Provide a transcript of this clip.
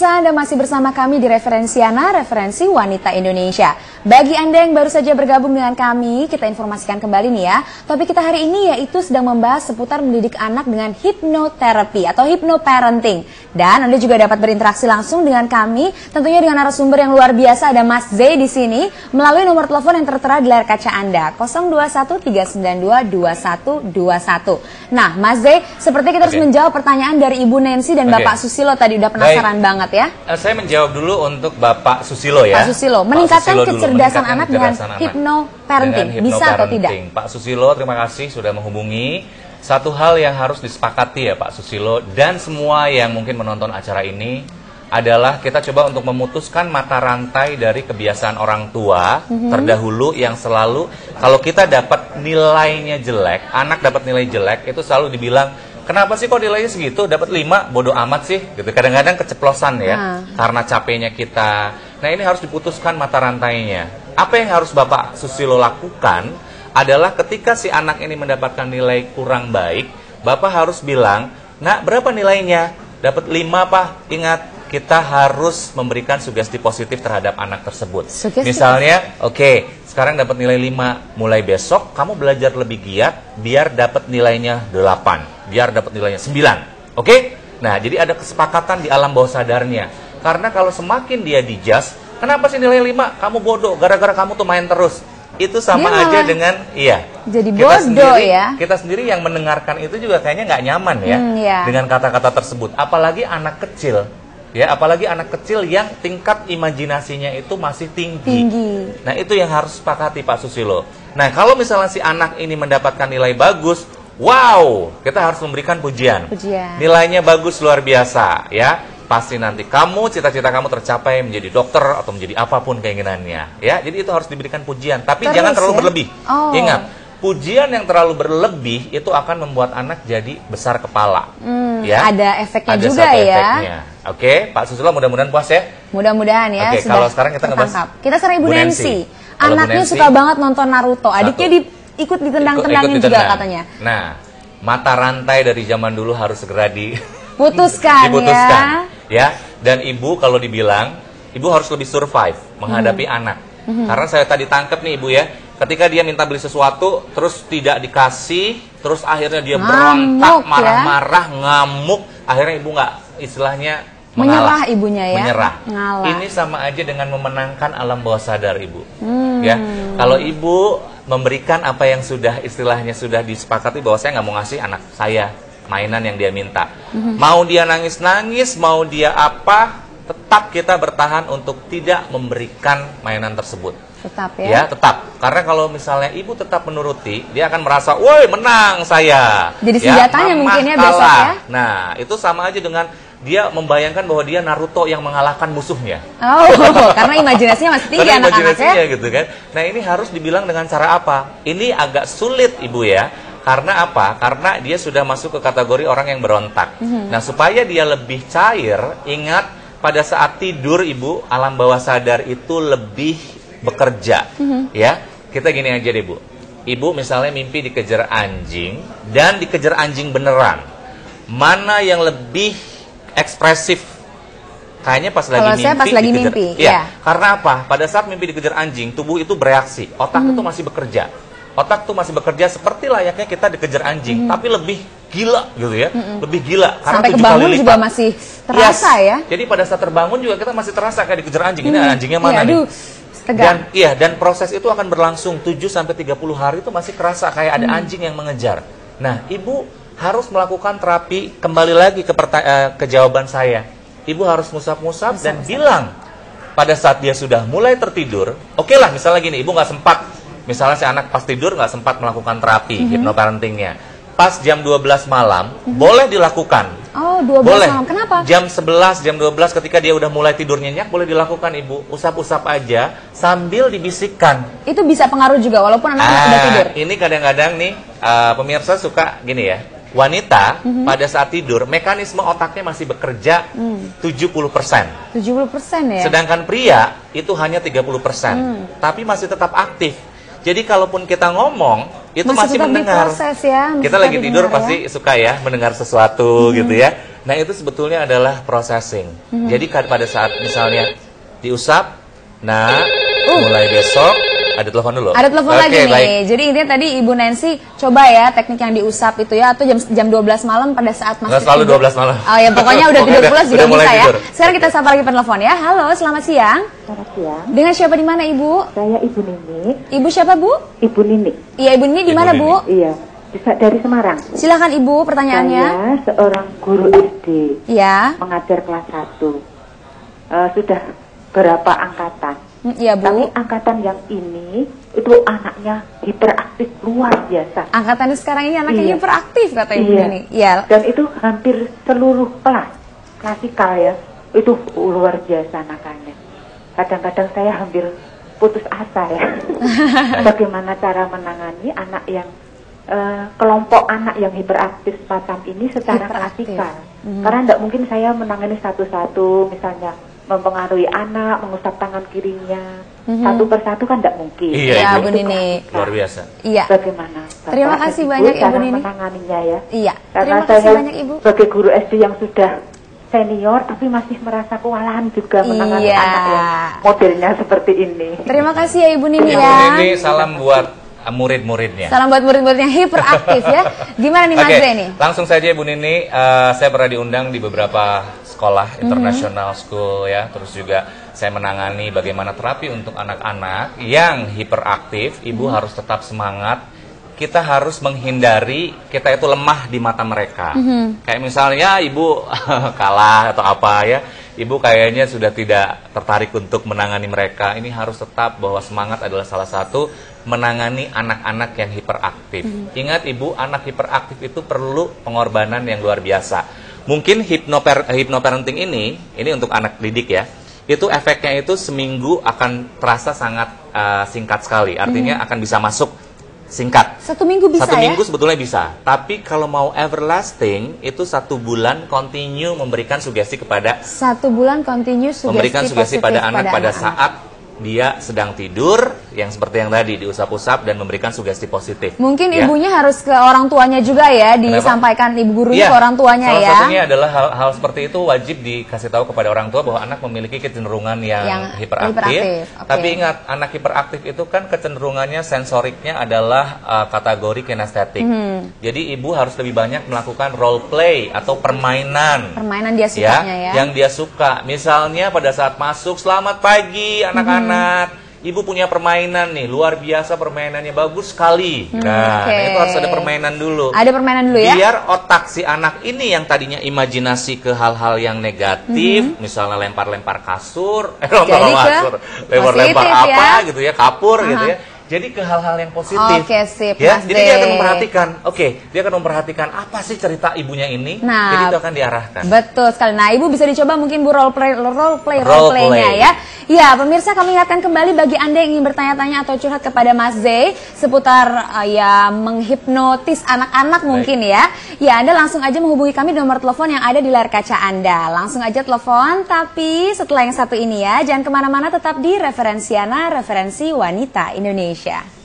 Pemirsa, Anda masih bersama kami di Referensiana, Referensi Wanita Indonesia. Bagi Anda yang baru saja bergabung dengan kami, kita informasikan kembali nih ya. Topik kita hari ini yaitu sedang membahas seputar mendidik anak dengan hipnoterapi atau hypnoparenting. Dan Anda juga dapat berinteraksi langsung dengan kami, tentunya dengan narasumber yang luar biasa, ada Mas Z di sini, melalui nomor telepon yang tertera di layar kaca Anda, 0213922121. Nah, Mas Z, seperti kita harus menjawab pertanyaan dari Ibu Nancy dan Bapak Susilo tadi, udah penasaran banget ya. Saya menjawab dulu untuk Bapak Susilo ya. Pak Susilo, meningkatkan kecerdasan anak dengan hypnoparenting, bisa atau tidak? Pak Susilo, terima kasih sudah menghubungi. Satu hal yang harus disepakati ya Pak Susilo dan semua yang mungkin menonton acara ini adalah kita coba untuk memutuskan mata rantai dari kebiasaan orang tua terdahulu yang selalu kalau kita dapat nilainya jelek, anak dapat nilai jelek, itu selalu dibilang, kenapa sih kok nilainya segitu, dapat 5, bodoh amat sih, gitu. Kadang-kadang keceplosan ya, karena capeknya kita. Nah ini harus diputuskan mata rantainya. Apa yang harus Bapak Susilo lakukan adalah ketika si anak ini mendapatkan nilai kurang baik, Bapak harus bilang, nak berapa nilainya? Dapat 5 Pak, ingat, kita harus memberikan sugesti positif terhadap anak tersebut. Misalnya, oke, sekarang dapat nilai 5, mulai besok kamu belajar lebih giat biar dapat nilainya 8, biar dapat nilainya 9. Oke? Nah, jadi ada kesepakatan di alam bawah sadarnya. Karena kalau semakin dia dijudge, kenapa sih nilai 5? Kamu bodoh, gara-gara kamu tuh main terus. Itu sama aja dengan, jadi bodoh ya. Kita sendiri yang mendengarkan itu juga kayaknya nggak nyaman ya, dengan kata-kata tersebut. Apalagi anak kecil. Ya, apalagi anak kecil yang tingkat imajinasinya itu masih tinggi. Nah, itu yang harus sepakati Pak Susilo. Nah, kalau misalnya si anak ini mendapatkan nilai bagus, wow, kita harus memberikan pujian. Nilainya bagus luar biasa, ya. Pasti nanti kamu, cita-cita kamu tercapai menjadi dokter atau menjadi apapun keinginannya, ya. Jadi itu harus diberikan pujian, tapi jangan terlalu berlebih. Ingat, pujian yang terlalu berlebih itu akan membuat anak jadi besar kepala. Ya, ada efeknya ada juga ya. Efeknya. Oke, Pak Susilo mudah-mudahan puas ya. Mudah-mudahan ya. Oke, kalau sekarang kita ngebahas. Kita sekarang Ibu Nancy. Anaknya suka banget nonton Naruto. Adiknya ikut ditendang-tendangin juga katanya. Nah, mata rantai dari zaman dulu harus segera diputuskan ya. Dan ibu kalau dibilang, ibu harus lebih survive menghadapi anak. Karena saya tadi tangkap nih Ibu ya, ketika dia minta beli sesuatu, terus tidak dikasih, terus akhirnya dia berontak, marah-marah, ngamuk, akhirnya Ibu nggak, istilahnya menyerah ibunya ya. Menyerah. Ini sama aja dengan memenangkan alam bawah sadar Ibu. Ya, kalau Ibu memberikan apa yang sudah istilahnya sudah disepakati bahwa saya nggak mau ngasih anak saya mainan yang dia minta. Mau dia nangis-nangis, mau dia apa, tetap kita bertahan untuk tidak memberikan mainan tersebut. Tetap ya? Ya, tetap. Karena kalau misalnya ibu tetap menuruti, dia akan merasa, woi menang saya. Jadi senjatanya mungkin ya besok ya? Nah, itu sama aja dengan dia membayangkan bahwa dia Naruto yang mengalahkan musuhnya. Karena imajinasinya masih tinggi anak-anaknya. Gitu kan. Nah, ini harus dibilang dengan cara apa? Ini agak sulit Ibu ya. Karena apa? Karena dia sudah masuk ke kategori orang yang berontak. Nah, supaya dia lebih cair, ingat pada saat tidur Ibu, alam bawah sadar itu lebih bekerja. Ya, kita gini aja deh Bu. Ibu misalnya mimpi dikejar anjing dan dikejar anjing beneran. Mana yang lebih ekspresif? Kayaknya pas lagi mimpi. Saya pas lagi mimpi. Ya, karena apa? Pada saat mimpi dikejar anjing, tubuh itu bereaksi, otak itu masih bekerja. Otak tuh masih bekerja seperti layaknya kita dikejar anjing, tapi lebih gila gitu ya, lebih gila. Karena sampai kebangun juga masih terasa ya. Jadi pada saat terbangun juga kita masih terasa kayak dikejar anjing. Ini anjingnya mana nih? Dan dan proses itu akan berlangsung 7-30 hari itu masih kerasa kayak ada anjing yang mengejar. Nah, Ibu harus melakukan terapi, kembali lagi ke jawaban saya. Ibu harus musap-musap dan bilang pada saat dia sudah mulai tertidur, oke lah misalnya gini, Ibu nggak sempat. Misalnya si anak pas tidur nggak sempat melakukan terapi hypnoparentingnya. Pas jam 12 malam, boleh dilakukan. 12 malam, kenapa? Jam 11, jam 12 ketika dia udah mulai tidur nyenyak, boleh dilakukan Ibu. Usap-usap aja sambil dibisikkan. Itu bisa pengaruh juga walaupun anak sudah tidur? Ini kadang-kadang nih, pemirsa suka gini ya. Wanita pada saat tidur, mekanisme otaknya masih bekerja 70%. 70% ya? Sedangkan pria itu hanya 30%. Tapi masih tetap aktif. Jadi kalaupun kita ngomong, itu masih mendengar. Proses, ya? Kita lagi tidur pasti suka ya mendengar sesuatu gitu ya. Nah, itu sebetulnya adalah processing. Jadi pada saat misalnya diusap, nah mulai besok ada telepon dulu. Ada telepon lagi nih. Baik. Jadi intinya tadi Ibu Nancy coba ya teknik yang diusap itu ya, atau jam 12 malam pada saat masih Nggak selalu tidur. 12 malam. Oh ya, pokoknya udah tidur pulas juga udah mulai bisa ya. tidur. Sekarang kita sapa lagi penelpon ya. Halo, selamat siang. Selamat siang, Dengan siapa di mana Ibu? saya Ibu Nini. Ibu siapa Bu? Ibu Nini, Iya, Ibu ini di Ibu mana Nini. Bu? iya, bisa dari Semarang. Silakan Ibu pertanyaannya. Saya seorang guru SD, Ya. mengajar kelas 1. Sudah berapa angkatan? Iya Tapi Bu. angkatan yang ini, itu anaknya hiperaktif luar biasa. Angkatan sekarang ini anaknya Iya. hiperaktif kata Ibu Iya. ini. Iya. Dan itu hampir seluruh kelas, klasikal ya, itu luar biasa anak-anak. Kadang-kadang saya hampir putus asa ya. Bagaimana cara menangani anak yang kelompok anak yang hiperaktif semacam ini secara Hiperaktif. klasikal. Karena tidak mungkin saya menangani satu-satu, misalnya mempengaruhi anak, mengusap tangan kirinya, satu persatu kan tidak mungkin. Iya, Iya, Ibu. Bu Nini. Luar biasa. Iya. Bagaimana Bapak Terima dan kasih Ibu banyak, Ibu cara Nini. menanganinya ya? Iya. Karena Terima kasih saya banyak Ibu. sebagai guru SD yang sudah senior tapi masih merasa kewalahan juga menangani Iya. anak yang modelnya seperti ini. Terima kasih ya Ibu Nini Ibu ya. Nini, salam buat murid-muridnya. Salam buat murid-murid yang hiperaktif ya. Gimana nih Mas Oke, Zai nih? langsung saja Bu Nini, saya pernah diundang di beberapa sekolah international school ya, terus juga saya menangani bagaimana terapi untuk anak-anak yang hiperaktif. Ibu harus tetap semangat. Kita harus menghindari kita itu lemah di mata mereka. Kayak misalnya ibu kalah atau apa ya, ibu kayaknya sudah tidak tertarik untuk menangani mereka. Ini harus tetap bahwa semangat adalah salah satu menangani anak-anak yang hiperaktif. Ingat ibu, anak hiperaktif itu perlu pengorbanan yang luar biasa. Mungkin hypnoparenting ini untuk anak didik ya, itu efeknya itu seminggu akan terasa sangat singkat sekali. Artinya akan bisa masuk singkat. 1 minggu bisa Satu ya? minggu sebetulnya bisa. Tapi kalau mau everlasting, itu 1 bulan continue memberikan sugesti kepada 1 bulan continue memberikan sugesti pada positif anak pada anak-anak. saat dia sedang tidur, yang seperti yang tadi diusap-usap dan memberikan sugesti positif. Mungkin Ya. ibunya harus ke orang tuanya juga ya, disampaikan ibu gurunya Iya, ke orang tuanya salah ya. satunya adalah hal seperti itu wajib dikasih tahu kepada orang tua bahwa anak memiliki kecenderungan yang hiperaktif. Oke. Tapi ingat, anak hiperaktif itu kan kecenderungannya sensoriknya adalah kategori kinestetik. Jadi ibu harus lebih banyak melakukan role play atau permainan. Permainan dia sukanya ya. Yang dia suka. Misalnya pada saat masuk, selamat pagi anak-anak. Ibu punya permainan nih, luar biasa permainannya, bagus sekali. Nah, oke. itu harus ada permainan dulu. Ada permainan dulu ya. Biar otak si anak ini yang tadinya imajinasi ke hal-hal yang negatif, misalnya lempar-lempar kasur, lempar-lempar positif apa ya. gitu ya, kapur gitu ya. Jadi ke hal-hal yang positif. Oke, sip, Ya, Mas jadi dia akan Zai. memperhatikan. Dia akan memperhatikan apa sih cerita ibunya ini. Nah, jadi itu akan diarahkan. Betul sekali. Nah, Ibu bisa dicoba mungkin Bu role playnya play. ya. Ya, pemirsa kami ingatkan kembali bagi Anda yang ingin bertanya-tanya atau curhat kepada Mas Zai seputar ya menghipnotis anak-anak mungkin ya. Ya, Anda langsung aja menghubungi kami di nomor telepon yang ada di layar kaca Anda. Langsung aja telepon, tapi setelah yang satu ini ya, jangan kemana-mana, tetap di Referensiana, Referensi Wanita Indonesia.